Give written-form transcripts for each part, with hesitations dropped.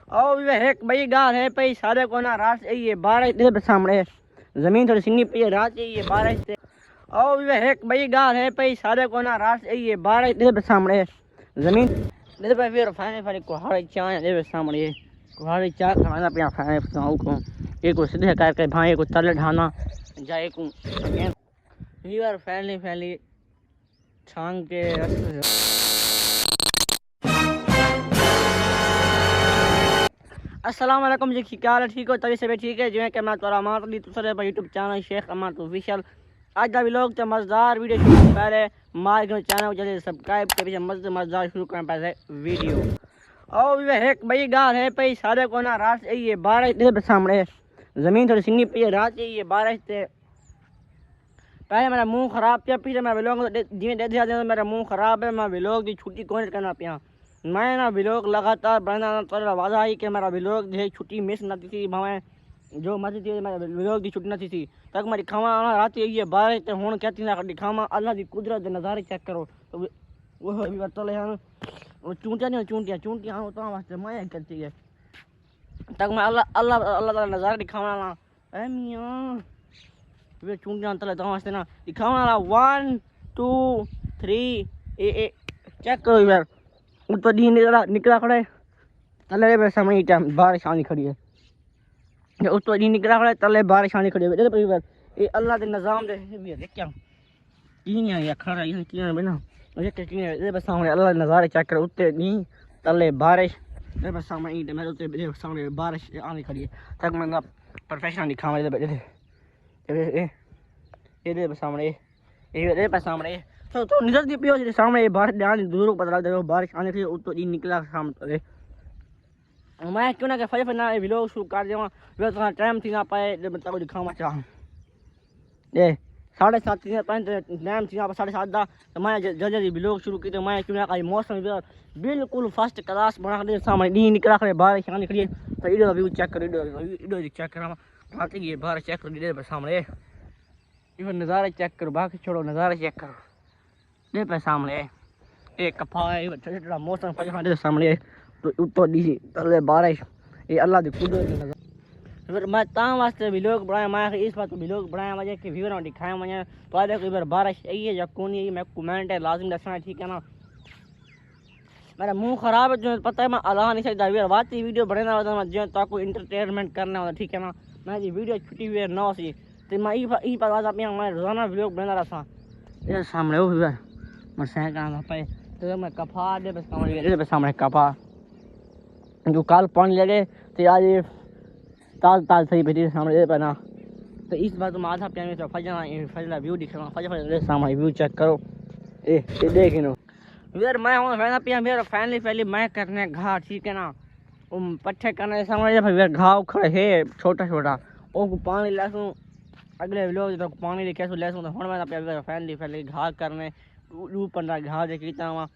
और एक बड़ी गाल है पई सारे को ना रात ये बारिश दे सामने जमीन थोड़ी सिंगी पई रात ये बारिश से और एक बड़ी गाल है पई सारे को ना रात ये बारिश दे सामने जमीन दे पे फिर फाने फाने को हर चाय दे सामने को हर चाय खाना पिया फाने बताऊं को एक को सीधे करके भाई को तले ढाना जाए को वीवर फैली फैली छांग के अस्सलाम वालेकुम जी क्या हाल है ठीक हो तभी से भी ठीक है जो है कि मैं तोरा मार दी दूसरे पर यूट्यूब चैनल शेख अमर ऑफिशियल आज का व्लॉग तो मज़ेदार वीडियो शुरू करने पहले मार के चैनल को जल्दी सब्सक्राइब के पीछे मज़ेदार शुरू करने पहले वीडियो और एक बड़ी गाल है पई सारे को ना रात ये बारिश दे सामने ज़मीन थोड़ी सिंगी पई रात ये बारिश से पहले मेरा मुंह खराब पिया पीछे मैं व्लॉग जिमें दे दिया मेरा मुंह खराब है मैं व्लॉग की छुट्टी कौन करना पिया मैं ना व्लॉग लगातार बनाना तो वादा आई कि मेरा व्लॉग जो छुट्टी मिस न थी भावें जो मर्जी थी मेरा व्लॉग की छुट्टी न थी तक मैं दिखावा रात ये बारिश तो हूँ कहती ना दिखावा अल्लाह की कुदरत के नज़ारे चेक करो तो वो तले हैं चूंटियाँ नहीं चूंटियाँ चूंटियाँ हाँ तो वास्ते मैं करती है तक मैं अल्लाह अल्लाह अल्लाह नज़ारे दिखावा ना ए मियाँ वे चूंटियाँ तले तो वास्ते ना दिखावा ना 1 2 3 ए चेक करो यार तो दी निकला खड़े तले पे समय टाइम बारिश आनी खड़ी है उस तो दी निकला खड़े तले बारिश आनी खड़ी है ये अल्लाह के निज़ाम दे देख क्या किया या खड़ा ये किया बिना मुझे क्या किया बस सामने अल्लाह के नज़ारे चेक कर उतरे नहीं तले बारिश बस सामने मेरे उतरे सामने बारिश आनी खड़ी है तक मैं प्रोफेशनल दिखावा ये बस सामने ये बस सामने तो निकल दी पियो सामने बारिश ध्यान दूर पता लग बारिश आने के तो दी निकला सामने मैं क्यों ना फजे ना व्लॉग शुरू कर देवा वे तो टाइम थी ना पाए मतलब दिखावा चाह ये 7:30 टाइम थी 7:30 दा तो मैं जल्दी व्लॉग शुरू की तो मैं क्यों ना मौसम बिल्कुल फर्स्ट क्लास बना दे सामने दी निकला खड़े बारिश आने खड़ी तो इधर व्यू चेक कर इधर चेक करा बाकी ये बारिश चेक कर इधर सामने ये नज़ारे चेक करो बाकी छोड़ो नज़ारे चेक करो दे पे सामने एक कफाए छोटा मौसम फजे सामने तो ऊपर दी तले बारिश ये अल्लाह की कुदरत की नज़र फिर मैं ता वास्ते व्लॉग बनाया मैं इस बात व्लॉग बनाया वजह कि व्यूअर दिखाया मैं तो देखो इधर बारिश आई है या कौन है मैं कमेंट है लाजिम दसना ठीक है ना मेरा मुंह खराब है जो पता है मैं अल्लाह नहीं सकता व्यूअर वाती वीडियो बनाना होता मैं जो ताको एंटरटेनमेंट करना होता ठीक है ना मैं ये वीडियो छुट्टी हुई ना सी तो मैं ई पर वादा पिया मैं रोजाना व्लॉग बना रहा था ये सामने हो व्यूअर मैं सह का पे तो मैं कफा दे बस सामने कफा जो काल पानी लगे तो आज ताल सही बेटी सामने पे ना तो इस बात में आधा प्यार में तो फजला व्यू दिख रहा फजला सामने व्यू चेक करो ए देख लो यार मैं हूँ फैना पिया मेरा फैमिली मैं करने घाव ठीक है ना वो पट्टे करने सामने फिर घाव खड़े है छोटा छोटा वो पानी लैसूँ अगले लोग तो पानी लेके लैसूँ तो हूँ मैं पिया फैमिली घाव करने ऊपर घाव देखी वहाँ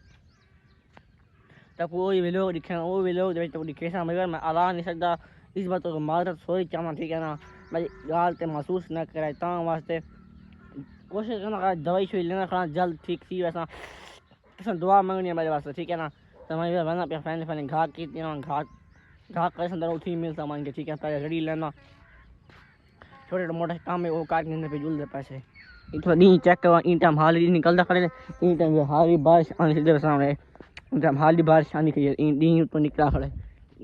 तब वो भी लोग दिखे वो भी लोग तो दिखे मगर मैं अला नहीं सकता इस बात को माजरत सॉरी चाहना ठीक है ना भाई गाल ते महसूस न कराए ता वास्ते कोशिश करना दवाई शोई लेना खाना जल्द ठीक थी वैसा दुआ मांगनी है मेरे वास्ते ठीक है ना तो मैं बना पे फैन घा की घा कर अंदर उठी मिलता मान के ठीक है पहले घड़ी लेना छोटे मोटे काम है वो काट पे जुल दे पैसे इतना दी चेक करवा इन टाइम हाल निकलता खड़े इन टाइम हाल बारिश आने से सामने जब हाली बारिश आनी कही डी तो निकला खड़े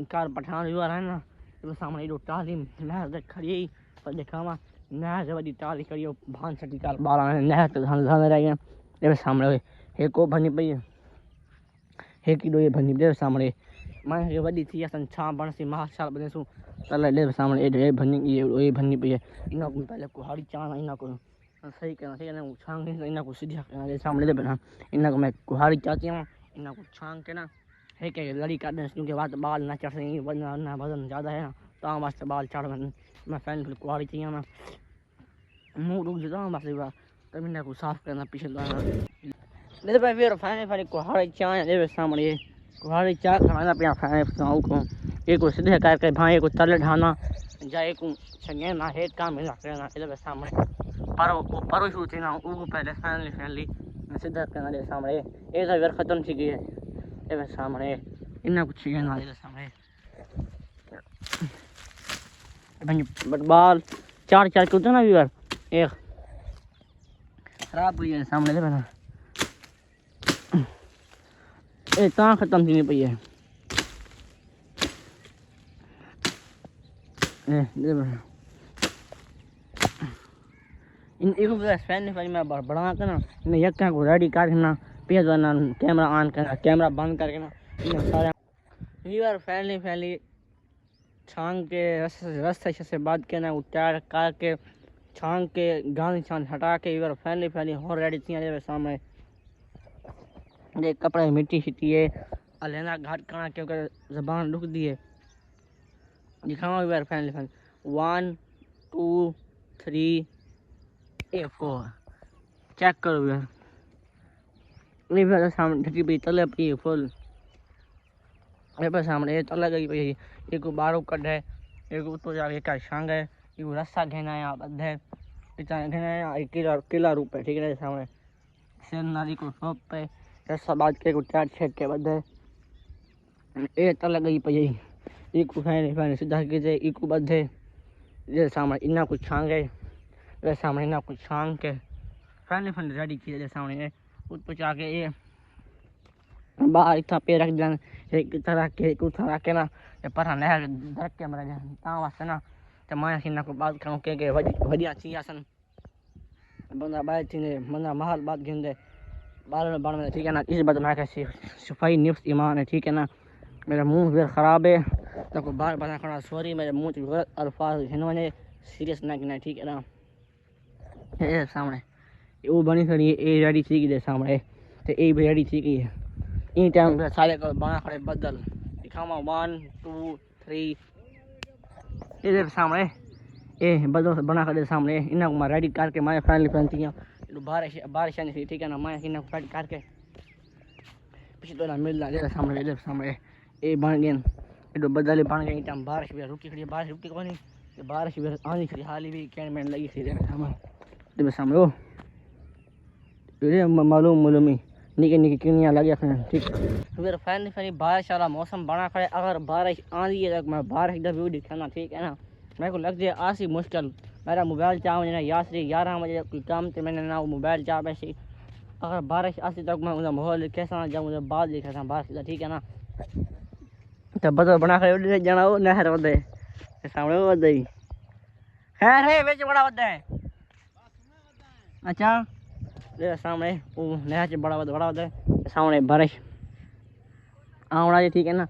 कार पठान हुआ है ना तो सामने जो टाली नहर खड़ी पर दिखावा नहर जब टाली खड़ी भान छठी कार बारह नहर तो धान रह गया ये सामने हे को भनी पई हे की दो ये भनी दे सामने मैं ये वडी थी असन छा बन सी महाशाल बने सु तले ले सामने ये भनी ये भनी पई इना को पहले को हाड़ी चाना इना को सही कहना सही ना छांग इना को सीधा कहना सामने दे बना इना को मैं कुहाड़ी चाहती हूं इन्ना को छांग के ना है क्या लड़ी काट दें क्योंकि बाल ना चढ़ सकेंगे वरना वजन ज़्यादा है ना तो वास्ते बाल चढ़ मैं फैन फिर कुहाड़ी चाहिए ना मुँह रुक जाता हूँ बस तभी ना को साफ करना पीछे मेरे पास फिर फैन कुहाड़ी चाय दे सामने कुहाड़ी चाय खाना पिया फैन को एक को सीधे करके भाई को तले ढाना जाए को छंगे ना हेड काम मिला करना इधर सामने परो शुरू थी ना वो पहले फैनली सीधा करना दे सामने ये सब खत्म थी गई है ये सामने इन्ना कुछ है ना सामने बाल चार चार के होते ना व्यूअर, एक खराब हुई है सामने से बना ए ता खत्म थी नहीं पई है दे बना इन एक फैन फैन में बढ़ा के ना इन एक को रेडी करना पेज ना कैमरा ऑन करना कैमरा बंद करके ना इन सारे व्यूअर फैमिली छांग के रास्ते से बात के ना उतार करके छांग के गांधी छान हटा के व्यूअर फैमिली हो रेडी थी मेरे सामने ये कपड़े मिट्टी छिटी है लेना घाट करना क्योंकि जबान रुक दी है दिखाओ व्यूअर फैमिली 1 2 3 4 चेक करो व्यूअर ये भी सामने ढकी पई तले पई फुल ये पर सामने तले गई पई एक बारो कड है एक तो जाके का शांग है ये रस्सा घेना है बधे इतना घेना है किला रूप है ठीक है सामने सेनारी को शॉप पे रस्सा बाज के को चार छेक के बधे ए तले गई पई एक फैन सीधा के जे एक बधे ये सामने इना कुछ छांग है वे सामने इना कुछ छांग के फैन रेडी किए सामने उस पर जाके ये बाहर इतना पे रख देना एक तरह के ना ये पर नहर धर के मर जाए ता वास्ते ना तो मैं सीना को बात करूं के वडिया चियासन बंदा बात थी बंदा महल बात गिंदे बाल बाल में ठीक है ना इस बात मैं कैसे सफाई निफ्स ईमान है ठीक है ना मेरा मुंह फिर खराब है तो को बार बार करना सॉरी मेरे मुंह से गलत अल्फाज हिनवाने सीरियस ना गिना ठीक है ना ये सामने वो बनी खड़ी ए रेडी थी के सामने तो ए भी रेडी थी की इन टाइम पे सारे को बना खड़े बदल दिखावा 1 2 3 ये सामने ए बदल बना खड़े सामने इना को रेडी करके मैं फाइनली फैंती बारिश नहीं ठीक है ना मैं इना को रेडी करके पीछे तो ना मिल रहा सामने ए बन गए ये बदल बन गए टाइम बारिश भी रुकी खड़ी बारिश रुकी कोनी ये बारिश भी आनी खड़ी हाली भी कैमरामैन लगी खड़ी सामने सामने ओ ये मालूम ही निके किनिया लगे ठीक फिर फैन बारिश वाला मौसम बना खड़े अगर बारिश आंधी है तो मैं बारिश का व्यू दिखाना ठीक है ना मेरे को लग जाए आसी मुश्किल मेरा मोबाइल चाह मुझे यासरी 11 बजे कोई काम थे मैंने ना वो मोबाइल चाह वैसे अगर बारिश आती तक मैं उधर माहौल कैसा जाऊँ मुझे बाद दिखा था बारिश का ठीक है ना तो बदल बना खड़े जाना वो नहर वधे सामने वो वधे खैर है बेच बड़ा वधे है अच्छा ये सामने वो नहर से बड़ा वधे सामने बारिश आवना ठीक है ना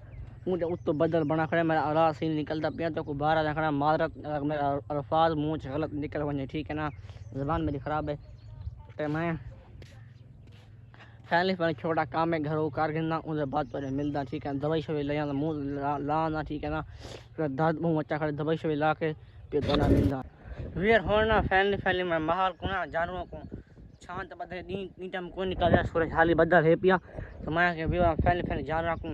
मुझे उस तो बदल बना खड़े मेरा आवाज सीन निकलता पिया तो को बाहर आ खड़ा मादरत मेरा अल्फाज मुंह से गलत निकल वने ठीक है ना जबान मेरी खराब है तो मैं फैमिली पर छोटा काम है घरों कार गिरना उधर बात पर मिलता ठीक है दवाई शवाई ले मुँह लाना ठीक है ना फिर दर्द मुँह अच्छा खड़े दवाई शवाई ला के फिर तो ना मिलता वेर होना फैमिली में माहौल को ना जानवरों को शांत बदे नी टाइम कोई निकल जाए सूरज हाली बदल है पिया तो मैं के फैमिली जानवर को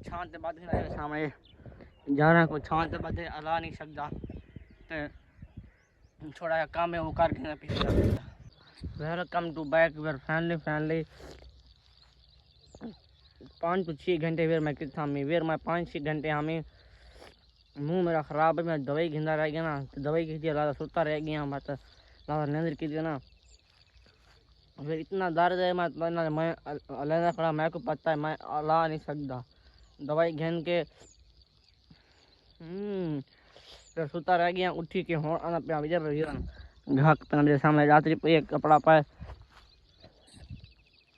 शांत बदे सामने जानवर को शांत बदे अला नहीं सकता तो छोड़ा काम है वो कर के पिया welcome to back where family 5 to 6 घंटे वेर मैं कितना में वेर मैं 5-6 घंटे हमें मुंह मेरा खराब है मैं दवाई घिंदा रह गया ना तो दवाई की ज़्यादा सोता रह गया मैं तो ज़्यादा नींद की ना फिर इतना दर्द है मैं अलग खड़ा मैं को पता है मैं अला नहीं सकता दवाई घिन के फिर सोता रह गया उठी के हो आना पे घाक पे मेरे सामने रात्रि पे एक कपड़ा पाए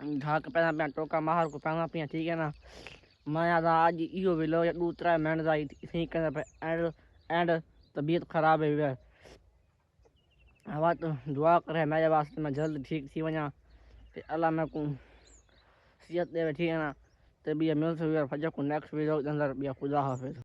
घाक पहना पे टोका माहर को पहना पिया ठीक है ना मैं याद आज इो विलो या 2-3 मिनट जाई इसी करने पे एंड तबीयत खराब है वे हवा तो दुआ करे मेरे वास्ते मैं जल्द ठीक थी वना अल्लाह मैं को सेहत दे ठीक है ना तभी मिल से फजर को नेक्स्ट वीडियो के अंदर खुदा हाफिज।